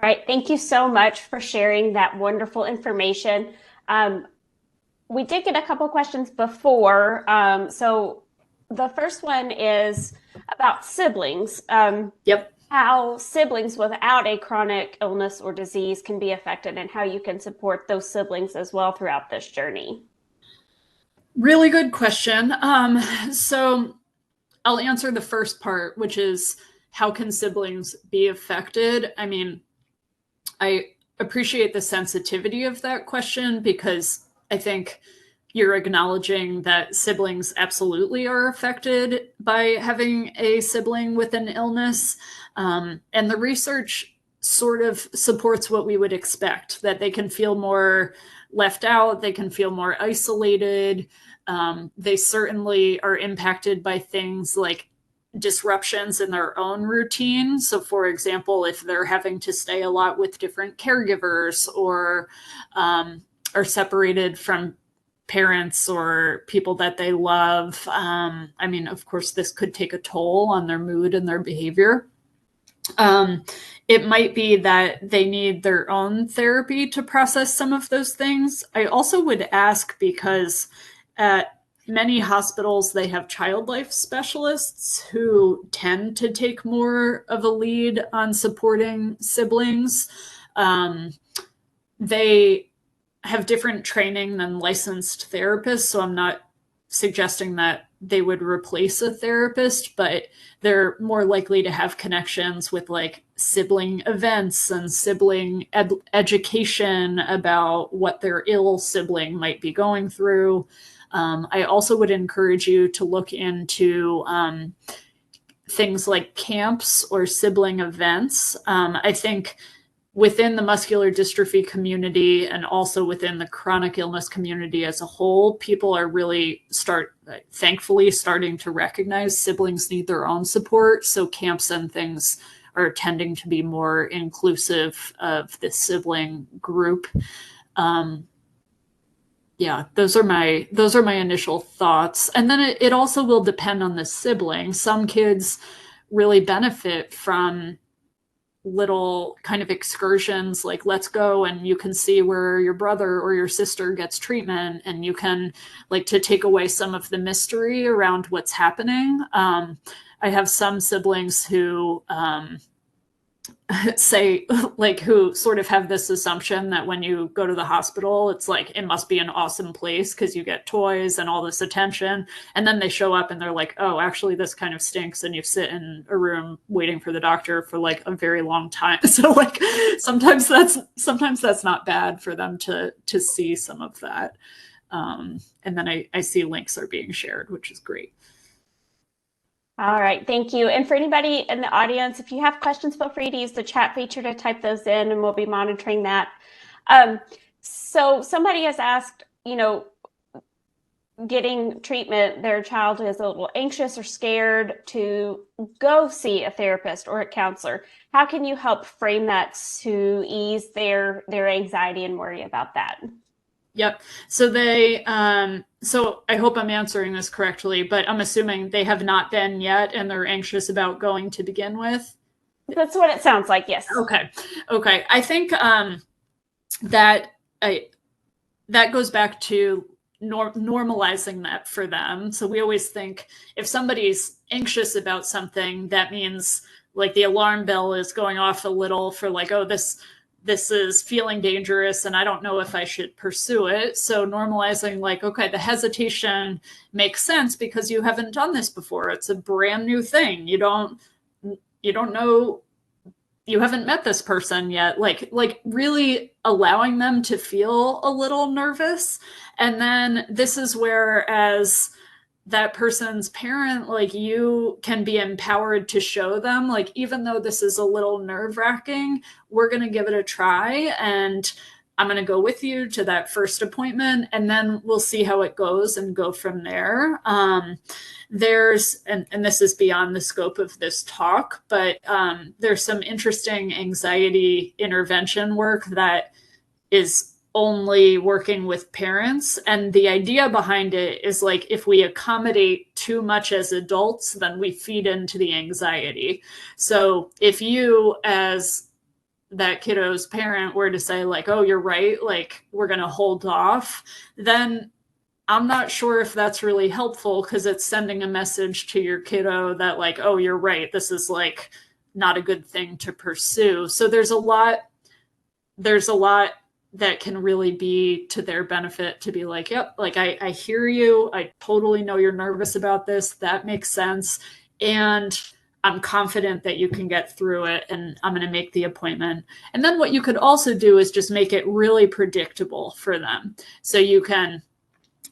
right. Thank you so much for sharing that wonderful information. We did get a couple questions before. So the first one is about siblings. Yep. How siblings without a chronic illness or disease can be affected, and how you can support those siblings as well throughout this journey. Really good question. So I'll answer the first part, which is how can siblings be affected? I mean, I appreciate the sensitivity of that question because I think you're acknowledging that siblings absolutely are affected by having a sibling with an illness. And the research sort of supports what we would expect, that they can feel more left out, they can feel more isolated. They certainly are impacted by things like disruptions in their own routine. So, for example, if they're having to stay a lot with different caregivers or are separated from parents or people that they love, I mean, of course, this could take a toll on their mood and their behavior. It might be that they need their own therapy to process some of those things. I also would ask because at many hospitals, they have child life specialists who tend to take more of a lead on supporting siblings. They have different training than licensed therapists, so I'm not suggesting that they would replace a therapist, but they're more likely to have connections with like sibling events and sibling education about what their ill sibling might be going through. I also would encourage you to look into things like camps or sibling events. I think within the muscular dystrophy community and also within the chronic illness community as a whole, people are really thankfully starting to recognize siblings need their own support. So camps and things are tending to be more inclusive of the sibling group. Yeah, those are my initial thoughts. And then it also will depend on the sibling. Some kids really benefit from little kind of excursions, like let's go and you can see where your brother or your sister gets treatment, and you can like to take away some of the mystery around what's happening. I have some siblings who say like who sort of have this assumption that when you go to the hospital, it's like it must be an awesome place because you get toys and all this attention, and then they show up and they're like, oh, actually this kind of stinks, and you sit in a room waiting for the doctor for like a very long time. So like sometimes that's not bad for them to see some of that. And then I see links are being shared, which is great. All right, thank you. And for anybody in the audience, if you have questions, feel free to use the chat feature to type those in, and we'll be monitoring that. So somebody has asked, getting treatment, their child is a little anxious or scared to go see a therapist or a counselor. How can you help frame that to ease their anxiety and worry about that? Yep. So so I hope I'm answering this correctly, but I'm assuming they have not been yet and they're anxious about going to begin with. That's what it sounds like. Yes. Okay. I think that goes back to normalizing that for them. So we always think if somebody's anxious about something, that means like the alarm bell is going off a little for like, oh, this is feeling dangerous and I don't know if I should pursue it. So normalizing like, okay, the hesitation makes sense because you haven't done this before. It's a brand new thing. You don't know, you haven't met this person yet. Like really allowing them to feel a little nervous. And then this is where, as that person's parent, like you can be empowered to show them, like, even though this is a little nerve-wracking, we're going to give it a try, and I'm going to go with you to that first appointment, and then we'll see how it goes and go from there. There's, and this is beyond the scope of this talk, but there's some interesting anxiety intervention work that is only working with parents. And the idea behind it is like, if we accommodate too much as adults, then we feed into the anxiety. So if you, as that kiddo's parent were to say like, oh, you're right, like we're going to hold off, then I'm not sure if that's really helpful, because it's sending a message to your kiddo that like, oh, you're right, this is like not a good thing to pursue. So there's a lot that can really be to their benefit to be like, yep, like I hear you. I totally know you're nervous about this. That makes sense. And I'm confident that you can get through it, and I'm going to make the appointment. And then what you could also do is just make it really predictable for them. So you can,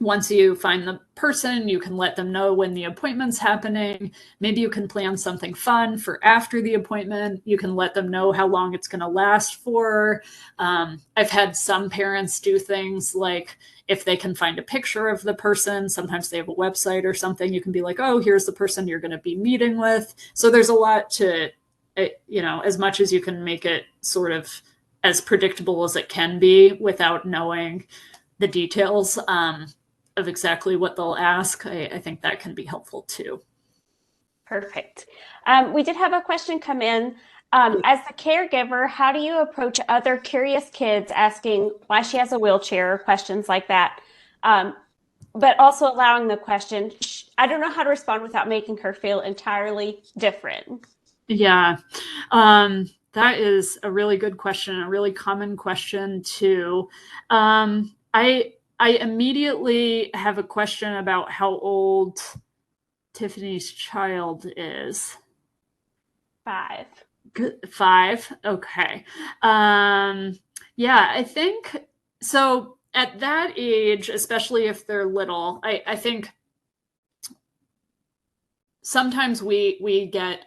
once you find the person, you can let them know when the appointment's happening. Maybe you can plan something fun for after the appointment. You can let them know how long it's going to last for. I've had some parents do things like, if they can find a picture of the person, sometimes they have a website or something, you can be like, oh, here's the person you're going to be meeting with. So there's a lot to, as much as you can make it sort of as predictable as it can be without knowing the details of exactly what they'll ask, I think that can be helpful too. Perfect. We did have a question come in. As the caregiver, how do you approach other curious kids asking why she has a wheelchair, or questions like that? But also allowing the question, I don't know how to respond without making her feel entirely different. Yeah. That is a really good question, a really common question too. I immediately have a question about how old Tiffany's child is. 5. Good. 5. Okay. Yeah, I think so. At that age, especially if they're little, I think sometimes we get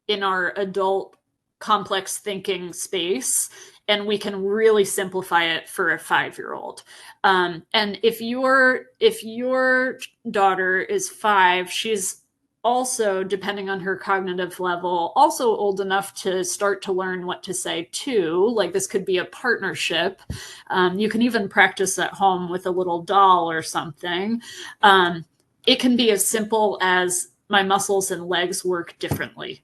in our adult complex thinking space, and we can really simplify it for a 5-year-old. And if your daughter is 5, she's also, depending on her cognitive level, also old enough to start to learn what to say too. Like, this could be a partnership. You can even practice at home with a little doll or something. It can be as simple as, my muscles and legs work differently.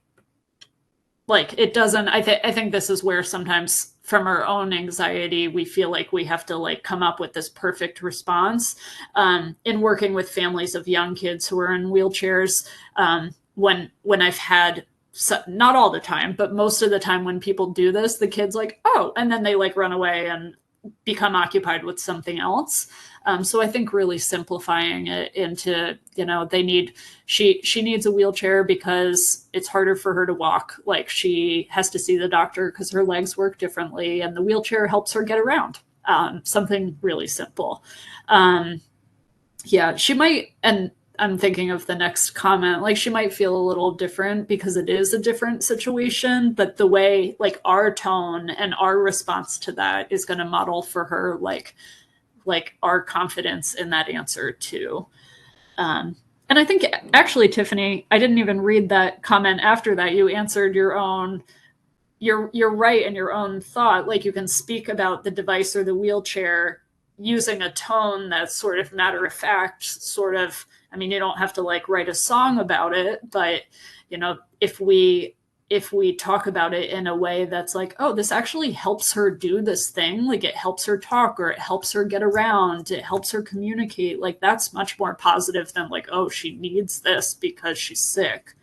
Like, it doesn't, I think this is where sometimes from our own anxiety, we feel like we have to like come up with this perfect response. In working with families of young kids who are in wheelchairs, when I've had, not all the time, but most of the time when people do this, the kid's like, oh, and then they like run away and become occupied with something else. So I think really simplifying it into, she needs a wheelchair because it's harder for her to walk. Like, she has to see the doctor because her legs work differently, and the wheelchair helps her get around. Something really simple. Yeah, she might, and I'm thinking of the next comment, like, she might feel a little different because it is a different situation, but the way, like, our tone and our response to that is going to model for her, like our confidence in that answer too. And I think actually, Tiffany, I didn't even read that comment after that. You answered your own, you're right in your own thought. Like, you can speak about the device or the wheelchair using a tone that's sort of matter of fact, sort of, I mean, you don't have to like write a song about it, but if we talk about it in a way that's like, oh, this actually helps her do this thing, like it helps her talk, or it helps her get around, it helps her communicate, like that's much more positive than like, oh, she needs this because she's sick.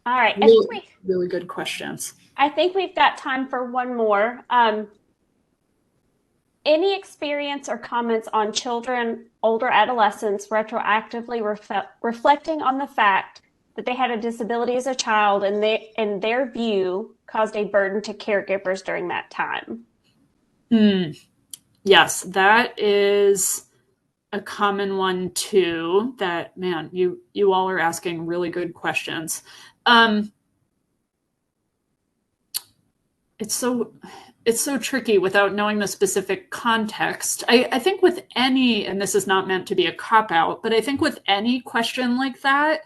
All right. Really good questions. I think we've got time for one more. Any experience or comments on children, older adolescents, retroactively reflecting on the fact that they had a disability as a child, and they, in their view, caused a burden to caregivers during that time? Yes, that is a common one too. That, man, you all are asking really good questions. It's so tricky without knowing the specific context. I think with any, and this is not meant to be a cop-out, but I think with any question like that,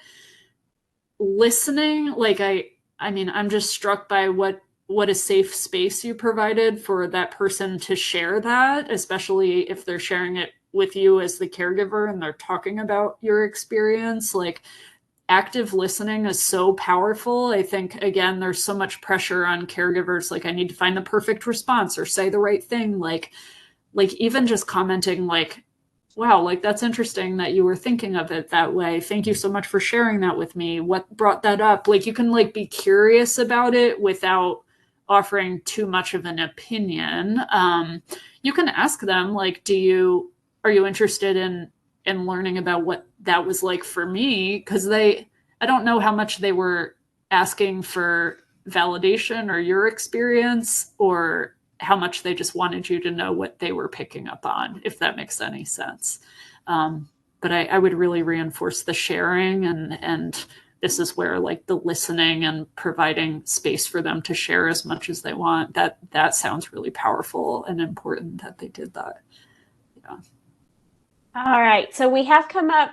listening, like I mean, I'm just struck by what a safe space you provided for that person to share that, especially if they're sharing it with you as the caregiver and they're talking about your experience. Like, active listening is so powerful. I think, again, there's so much pressure on caregivers. Like, I need to find the perfect response or say the right thing. Like even just commenting like, wow, like that's interesting that you were thinking of it that way. Thank you so much for sharing that with me. What brought that up? Like, you can like be curious about it without offering too much of an opinion. You can ask them like, are you interested in learning about what that was like for me? Because I don't know how much they were asking for validation or your experience, or how much they just wanted you to know what they were picking up on, if that makes any sense. But I would really reinforce the sharing, and this is where like the listening and providing space for them to share as much as they want. That sounds really powerful and important that they did that. Yeah. All right, so we have come up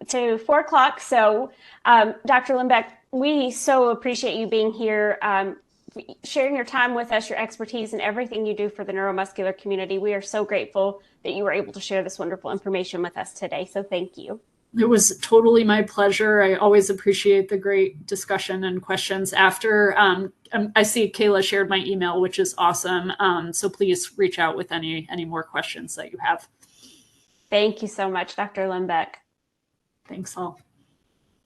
to 4 o'clock. So Dr. Lembeck, we so appreciate you being here, sharing your time with us, your expertise, and everything you do for the neuromuscular community. We are so grateful that you were able to share this wonderful information with us today. So thank you. It was totally my pleasure. I always appreciate the great discussion and questions after. I see Kayla shared my email, which is awesome. So please reach out with any more questions that you have. Thank you so much, Dr. Lembeck. Thanks all.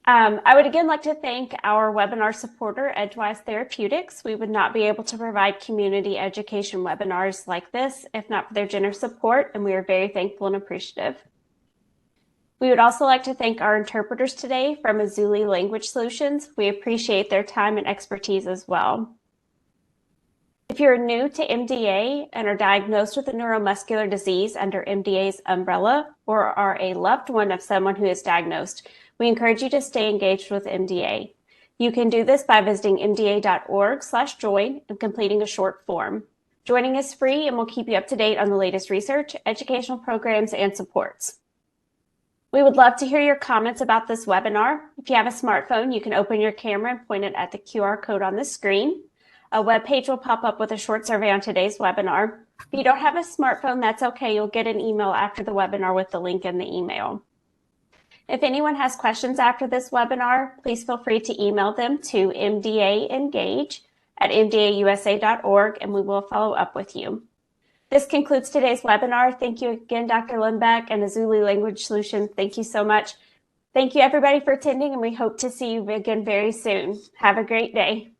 I would again like to thank our webinar supporter, Edgewise Therapeutics. We would not be able to provide community education webinars like this if not for their generous support, and we are very thankful and appreciative. We would also like to thank our interpreters today from Azuli Language Solutions. We appreciate their time and expertise as well. If you're new to MDA and are diagnosed with a neuromuscular disease under MDA's umbrella, or are a loved one of someone who is diagnosed, we encourage you to stay engaged with MDA. You can do this by visiting mda.org/join and completing a short form. Joining is free and will keep you up to date on the latest research, educational programs, and supports. We would love to hear your comments about this webinar. If you have a smartphone, you can open your camera and point it at the QR code on the screen. A web page will pop up with a short survey on today's webinar. If you don't have a smartphone, that's okay. You'll get an email after the webinar with the link in the email. If anyone has questions after this webinar, please feel free to email them to mdaengage@mdausa.org, and we will follow up with you. This concludes today's webinar. Thank you again, Dr. Lembeck and Azuli Language Solutions. Thank you so much. Thank you, everybody, for attending, and we hope to see you again very soon. Have a great day.